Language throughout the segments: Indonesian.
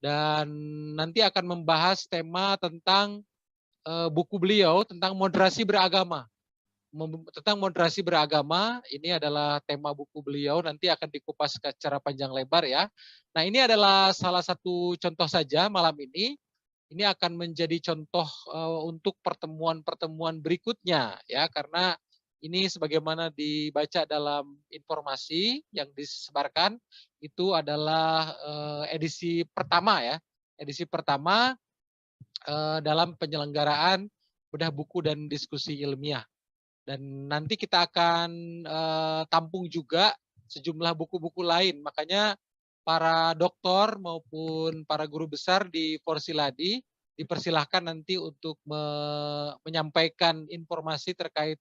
dan nanti akan membahas tema tentang buku beliau tentang moderasi beragama. Tentang moderasi beragama, ini adalah tema buku beliau, nanti akan dikupas secara panjang lebar ya. Nah, ini adalah salah satu contoh saja malam ini. Ini akan menjadi contoh untuk pertemuan-pertemuan berikutnya ya, karena ini sebagaimana dibaca dalam informasi yang disebarkan itu adalah edisi pertama ya, edisi pertama dalam penyelenggaraan bedah buku dan diskusi ilmiah. Dan nanti kita akan tampung juga sejumlah buku-buku lain. Makanya para doktor maupun para guru besar di Forsiladi dipersilahkan nanti untuk menyampaikan informasi terkait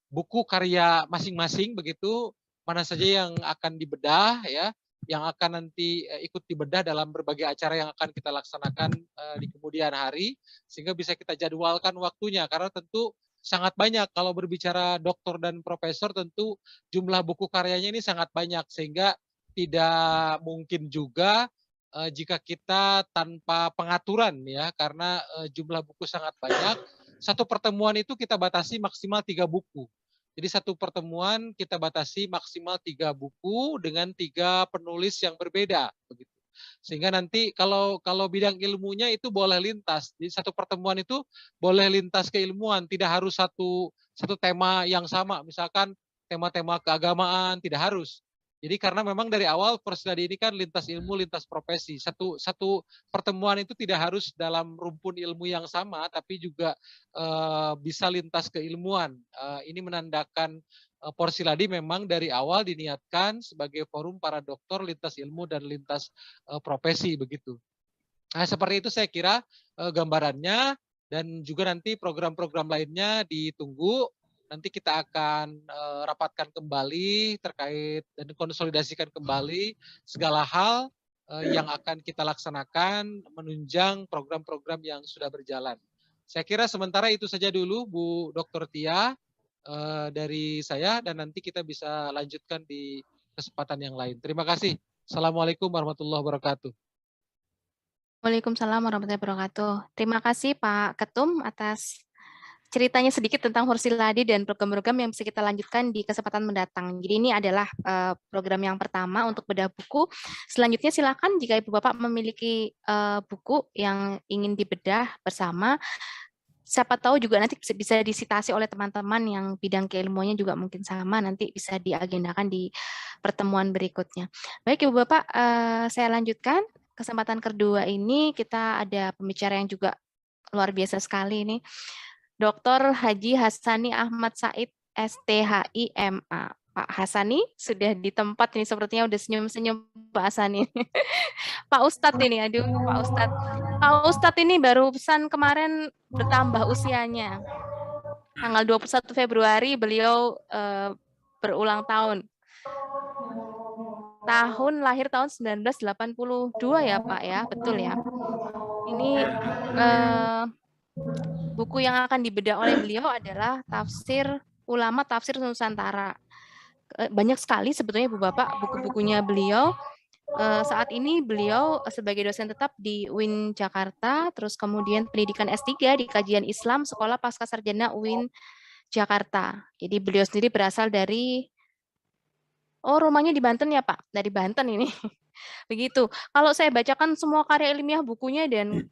buku karya masing-masing begitu, mana saja yang akan dibedah ya, yang akan nanti ikut dibedah dalam berbagai acara yang akan kita laksanakan di kemudian hari, sehingga bisa kita jadwalkan waktunya, karena tentu sangat banyak kalau berbicara doktor dan profesor, tentu jumlah buku karyanya ini sangat banyak, sehingga tidak mungkin juga jika kita tanpa pengaturan ya, karena jumlah buku sangat banyak, satu pertemuan itu kita batasi maksimal 3 buku. Jadi satu pertemuan kita batasi maksimal 3 buku dengan 3 penulis yang berbeda begitu. Sehingga nanti kalau bidang ilmunya itu boleh lintas. Di satu pertemuan itu boleh lintas keilmuan, tidak harus satu tema yang sama. Misalkan tema-tema keagamaan tidak harus. Jadi karena memang dari awal Forsiladi ini kan lintas ilmu, lintas profesi. Satu pertemuan itu tidak harus dalam rumpun ilmu yang sama, tapi juga bisa lintas keilmuan. Ini menandakan Forsiladi memang dari awal diniatkan sebagai forum para dokter lintas ilmu dan lintas profesi begitu. Nah, seperti itu saya kira gambarannya, dan juga nanti program-program lainnya ditunggu. Nanti kita akan rapatkan kembali terkait dan konsolidasikan kembali segala hal yang akan kita laksanakan menunjang program-program yang sudah berjalan. Saya kira sementara itu saja dulu Bu Dr. Tia dari saya, dan nanti kita bisa lanjutkan di kesempatan yang lain. Terima kasih. Assalamualaikum warahmatullahi wabarakatuh. Waalaikumsalam warahmatullahi wabarakatuh. Terima kasih Pak Ketum atas ceritanya sedikit tentang Forsiladi dan program-program yang bisa kita lanjutkan di kesempatan mendatang. Jadi ini adalah program yang pertama untuk bedah buku. Selanjutnya silakan jika Ibu Bapak memiliki buku yang ingin dibedah bersama, siapa tahu juga nanti bisa disitasi oleh teman-teman yang bidang keilmuannya juga mungkin sama, nanti bisa diagendakan di pertemuan berikutnya. Baik Ibu Bapak, saya lanjutkan. Kesempatan kedua ini kita ada pembicara yang juga luar biasa sekali ini. Dr. Haji Hasani Ahmad Said, STHI MA. Pak Hasani sudah di tempat ini, sepertinya udah senyum-senyum Pak Hasani. Pak Ustadz ini, aduh Pak Ustadz. Pak Ustadz ini barusan kemarin bertambah usianya. Tanggal 21 Februari beliau berulang tahun. Lahir tahun 1982 ya Pak ya, betul ya. Ini buku yang akan dibedah oleh beliau adalah Ulama Tafsir Nusantara. Banyak sekali sebetulnya Bu Bapak buku-bukunya beliau. Saat ini beliau sebagai dosen tetap di UIN Jakarta, terus kemudian pendidikan S3 di Kajian Islam Sekolah Pascasarjana UIN Jakarta. Jadi beliau sendiri berasal dari rumahnya di Banten ya Pak, dari Banten ini. Begitu. Kalau saya bacakan semua karya ilmiah bukunya dan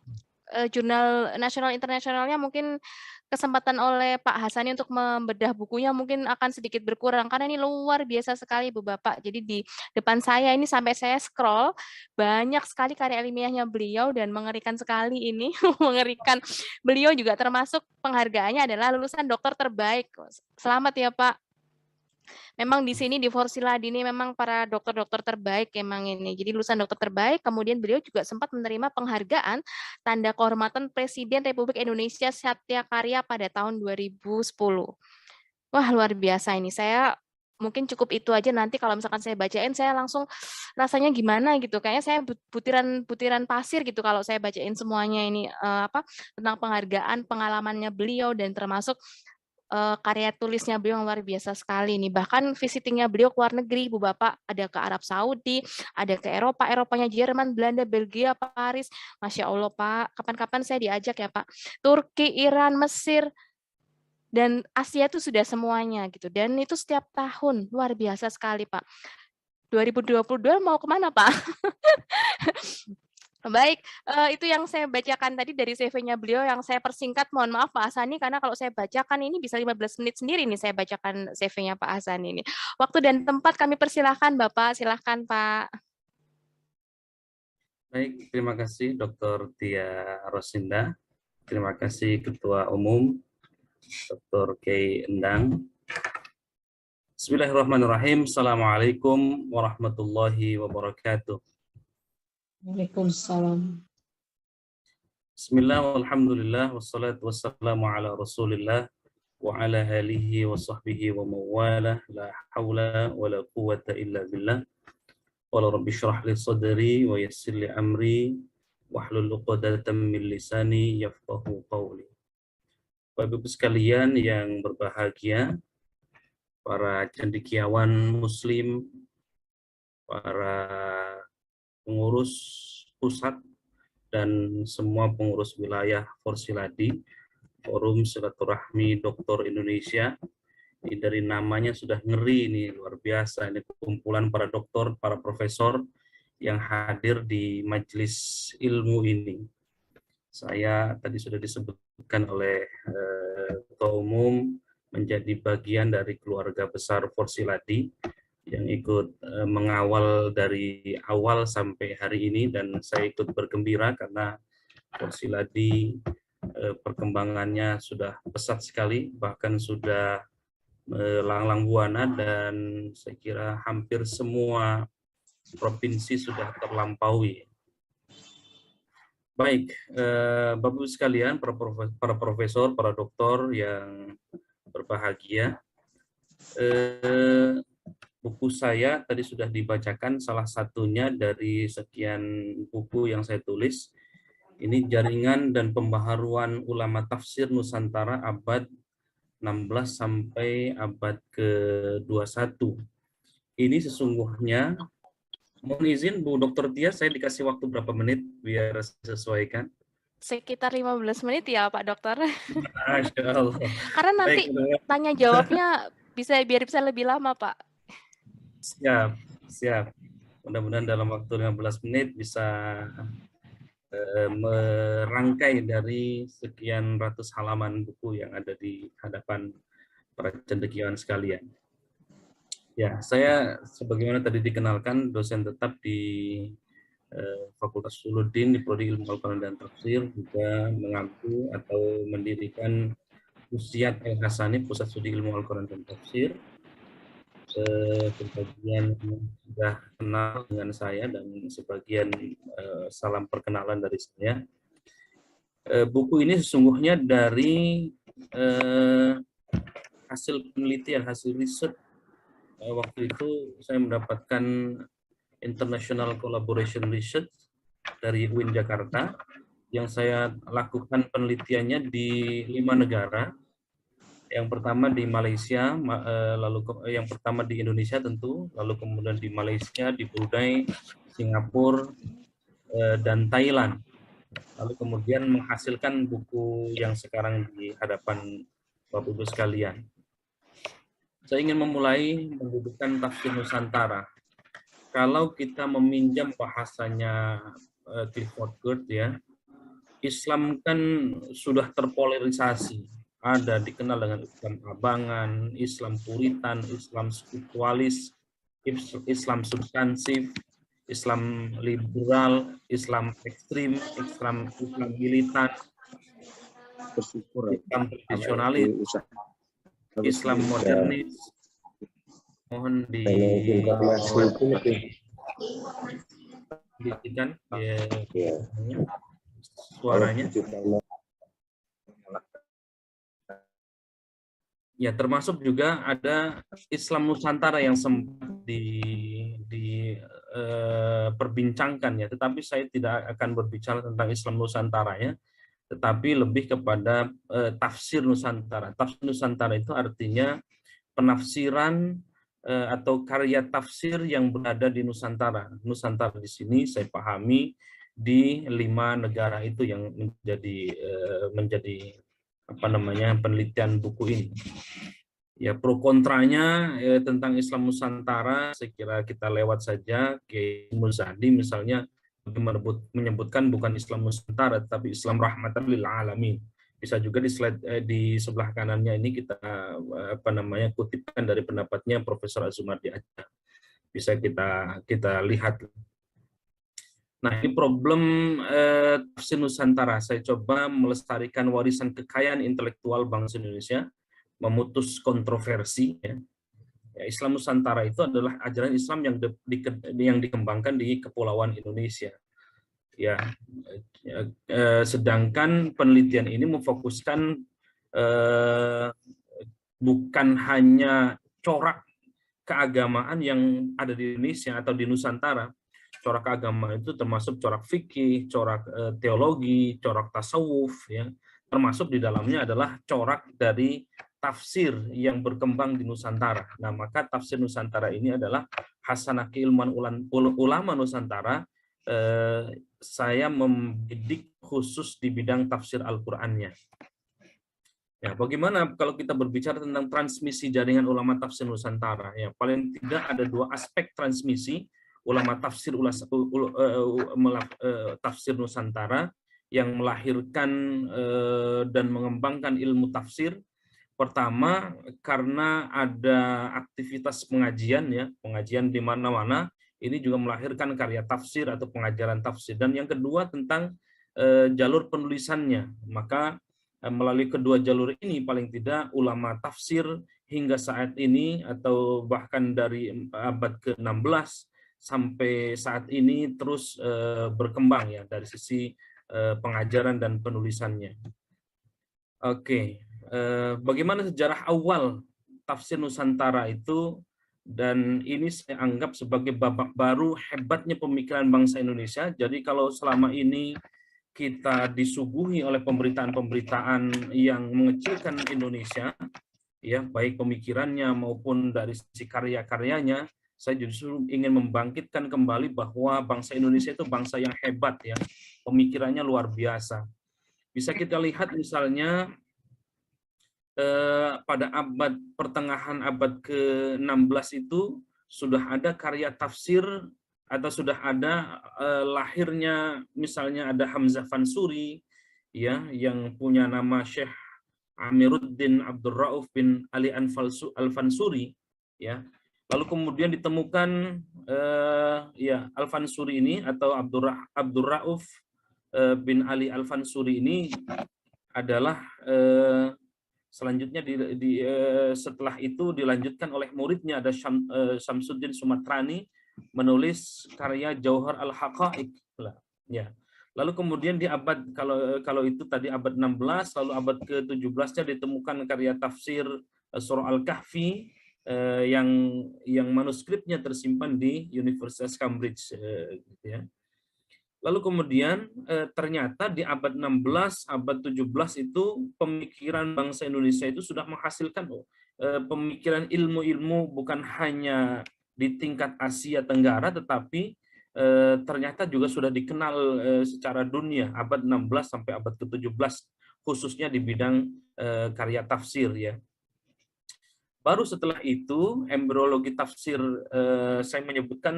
jurnal nasional internasionalnya, mungkin kesempatan oleh Pak Hasani untuk membedah bukunya mungkin akan sedikit berkurang karena ini luar biasa sekali Bu Bapak. Jadi di depan saya ini sampai saya scroll banyak sekali karya ilmiahnya beliau dan mengerikan sekali ini. Mengerikan. Beliau juga termasuk penghargaannya adalah lulusan dokter terbaik. Selamat ya Pak. Memang di sini di Forsiladi ini memang para dokter-dokter terbaik emang ini. Jadi lulusan dokter terbaik, kemudian beliau juga sempat menerima penghargaan Tanda Kehormatan Presiden Republik Indonesia Satya Karya pada tahun 2010. Wah, luar biasa ini. Saya mungkin cukup itu aja, nanti kalau misalkan saya bacain saya langsung rasanya gimana gitu. Kayaknya saya butiran pasir gitu kalau saya bacain semuanya ini tentang penghargaan, pengalamannya beliau dan termasuk karya tulisnya beliau yang luar biasa sekali nih. Bahkan visitingnya beliau ke luar negeri, Bu Bapak, ada ke Arab Saudi, ada ke Eropa, Eropanya Jerman, Belanda, Belgia, Paris. Masya Allah Pak, kapan-kapan saya diajak ya Pak. Turki, Iran, Mesir, dan Asia itu sudah semuanya gitu. Dan itu setiap tahun, luar biasa sekali Pak. 2022 mau kemana Pak? Baik, itu yang saya bacakan tadi dari CV-nya beliau yang saya persingkat. Mohon maaf Pak Hasani, karena kalau saya bacakan ini bisa 15 menit sendiri nih saya bacakan CV-nya Pak Hasani ini. Waktu dan tempat kami persilahkan Bapak, silahkan Pak. Baik, terima kasih Dr. Tia Rosinda. Terima kasih Ketua Umum Dr. Kiai Endang. Bismillahirrahmanirrahim. Assalamualaikum warahmatullahi wabarakatuh. Waalaikumsalam. Bismillah, walhamdulillah, wassalatu wassalamu ala rasulillah wa ala alihi wa sahbihi wa mawalah, la hawla wa la quwata illa billah. Qala rabbi syrah li sadri wa yassir li amri wahlul 'uqdatam min lisani yafqahu qawli. Bapak Ibu sekalian yang berbahagia, para cendekiawan muslim, para pengurus pusat dan semua pengurus wilayah Forsiladi, Forum Silaturahmi Doktor Indonesia. Ini dari namanya sudah ngeri, ini luar biasa. Ini kumpulan para dokter, para profesor yang hadir di majelis ilmu ini. Saya tadi sudah disebutkan oleh Ketua Umum menjadi bagian dari keluarga besar Forsiladi yang ikut mengawal dari awal sampai hari ini, dan saya ikut bergembira karena Forsiladi perkembangannya sudah pesat sekali, bahkan sudah melanglang buana, dan saya kira hampir semua provinsi sudah terlampaui. Baik, Bapak-Ibu sekalian, para profesor, para doktor yang berbahagia, buku saya tadi sudah dibacakan salah satunya dari sekian buku yang saya tulis. Ini Jaringan dan Pembaharuan Ulama Tafsir Nusantara abad 16 sampai abad ke-21. Ini sesungguhnya, mohon izin Bu Dr. Tia, saya dikasih waktu berapa menit biar sesuaikan? Sekitar 15 menit ya Pak Dokter. Masya Allah. Karena nanti baik, tanya jawabnya biar bisa lebih lama Pak. Siap. Mudah-mudahan dalam waktu 15 menit bisa merangkai dari sekian ratus halaman buku yang ada di hadapan para cendekiawan sekalian. Ya, saya sebagaimana tadi dikenalkan dosen tetap di Fakultas Usuluddin di Prodi Ilmu Al-Quran dan Tafsir, juga mengampu atau mendirikan Usiat Al-Hasani, Pusat Studi Ilmu Al-Quran dan Tafsir. Sebagian sudah kenal dengan saya dan sebagian salam perkenalan dari saya. Buku ini sesungguhnya dari hasil penelitian, hasil riset. Waktu itu saya mendapatkan International Collaboration Research dari UIN Jakarta, yang saya lakukan penelitiannya di 5 negara. Yang pertama di Malaysia, lalu yang pertama di Indonesia tentu, lalu kemudian di Malaysia, di Brunei, Singapura, dan Thailand. Lalu kemudian menghasilkan buku yang sekarang di hadapan Bapak Ibu sekalian. Saya ingin memulai mendudukkan tafsir Nusantara. Kalau kita meminjam bahasanya Clifford Geertz, ya, Islam kan sudah terpolarisasi. Ada dikenal dengan Islam abangan, Islam puritan, Islam spiritualis, Islam substansif, Islam liberal, Islam ekstrim, Islam militan, Islam tradisionalis, Islam modernis. Mohon dikan suaranya. Ya, termasuk juga ada Islam Nusantara yang sempat diperbincangkan, ya. Tetapi saya tidak akan berbicara tentang Islam Nusantara, ya. tetapi lebih kepada tafsir Nusantara. Tafsir Nusantara itu artinya penafsiran atau karya tafsir yang berada di Nusantara. Nusantara di sini saya pahami di 5 negara itu yang menjadi apa namanya penelitian buku ini. Ya, pro kontranya tentang Islam Nusantara saya kira kita lewat saja. Kiai Muzadi misalnya menyebutkan bukan Islam Nusantara tapi Islam rahmatan lil alamin. Bisa juga di slide di sebelah kanannya ini kita apa namanya kutipkan dari pendapatnya Profesor Azumardi Aja. Bisa kita lihat. Nah, ini problem tafsir Nusantara. Saya coba melestarikan warisan kekayaan intelektual bangsa Indonesia, memutus kontroversi. Ya. Islam Nusantara itu adalah ajaran Islam yang dikembangkan di Kepulauan Indonesia. Ya, sedangkan penelitian ini memfokuskan bukan hanya corak keagamaan yang ada di Indonesia atau di Nusantara. Corak keagamaan itu termasuk corak fikih, corak teologi, corak tasawuf, ya. Termasuk di dalamnya adalah corak dari tafsir yang berkembang di Nusantara. Nah, maka tafsir Nusantara ini adalah hasanah keilmuan ulama Nusantara. Saya membidik khusus di bidang tafsir Al-Qur'annya. Ya, bagaimana kalau kita berbicara tentang transmisi jaringan ulama tafsir Nusantara? Ya, paling tidak ada 2 aspek transmisi ulama tafsir tafsir Nusantara yang melahirkan dan mengembangkan ilmu tafsir. Pertama, karena ada aktivitas pengajian, ya, pengajian di mana-mana, ini juga melahirkan karya tafsir atau pengajaran tafsir. Dan yang kedua tentang jalur penulisannya. Maka melalui kedua jalur ini paling tidak ulama tafsir hingga saat ini atau bahkan dari abad ke-16 sampai saat ini terus berkembang, ya, dari sisi pengajaran dan penulisannya. Oke. Bagaimana sejarah awal tafsir Nusantara itu, dan ini saya anggap sebagai babak baru hebatnya pemikiran bangsa Indonesia. Jadi kalau selama ini kita disuguhi oleh pemberitaan-pemberitaan yang mengecilkan Indonesia, ya, baik pemikirannya maupun dari sisi karya-karyanya, saya justru ingin membangkitkan kembali bahwa bangsa Indonesia itu bangsa yang hebat, ya, pemikirannya luar biasa. Bisa kita lihat misalnya pada pertengahan abad ke-16 itu sudah ada karya tafsir atau sudah ada lahirnya, misalnya ada Hamzah Fansuri, ya, yang punya nama Syekh Amiruddin Abdul Rauf bin Ali Al-Fansuri, ya. Lalu kemudian ditemukan ya Al-Fansuri ini atau Abdul Rauf bin Ali Al-Fansuri ini adalah selanjutnya setelah itu dilanjutkan oleh muridnya, ada Syamsuddin Sumatrani menulis karya Jauhar Al-Haqaiq, ya. Lalu kemudian di abad kalau itu tadi abad 16, lalu abad ke-17-nya ditemukan karya tafsir Surah Al-Kahfi yang manuskripnya tersimpan di Universitas Cambridge, gitu, ya. Lalu kemudian ternyata di abad 16, abad 17 itu pemikiran bangsa Indonesia itu sudah menghasilkan pemikiran ilmu-ilmu bukan hanya di tingkat Asia Tenggara, tetapi ternyata juga sudah dikenal secara dunia abad 16 sampai abad ke-17, khususnya di bidang karya tafsir, ya. Baru setelah itu embriologi tafsir, saya menyebutkan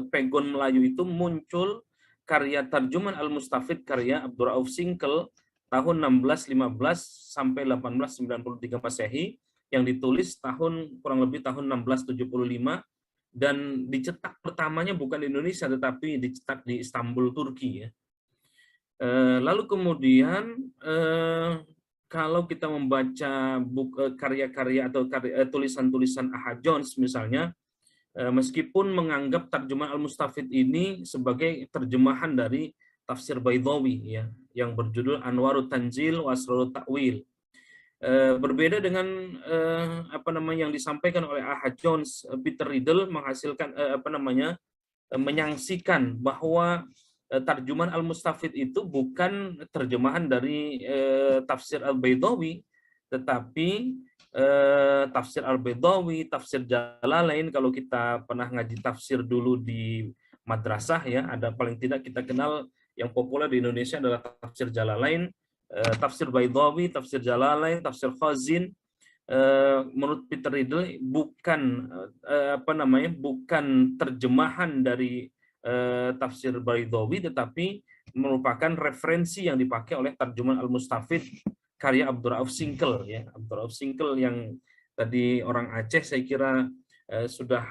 pegon Melayu itu muncul karya Tarjuman Al-Mustafid karya Abdul Rauf Singkel tahun 1615 sampai 1893 Masehi, yang ditulis kurang lebih tahun 1675 dan dicetak pertamanya bukan di Indonesia tetapi dicetak di Istanbul, Turki, ya. Lalu kemudian kalau kita membaca karya-karya atau tulisan-tulisan Ahad Jones misalnya, meskipun menganggap Tarjuman Al-Mustafid ini sebagai terjemahan dari tafsir Baidawi, ya, yang berjudul Anwarut Tanzil wa Asrarut Ta'wil. Berbeda dengan yang disampaikan oleh Ahad Jones, Peter Riddle menghasilkan menyaksikan bahwa tarjuman Al-Mustafid itu bukan terjemahan dari tafsir Al-Baydawi, tetapi tafsir Al-Baydawi, tafsir Jalalain. Kalau kita pernah ngaji tafsir dulu di madrasah ya, ada paling tidak kita kenal yang populer di Indonesia adalah tafsir Jalalain, tafsir Baydawi, tafsir Jalalain, tafsir Khazin. Menurut Peter Riddle bukan bukan terjemahan dari tafsir Baydawi, tetapi merupakan referensi yang dipakai oleh tarjuman Al-Mustafid karya Abdurrauf Singkel ya. Abdurrauf Singkel yang tadi orang Aceh saya kira sudah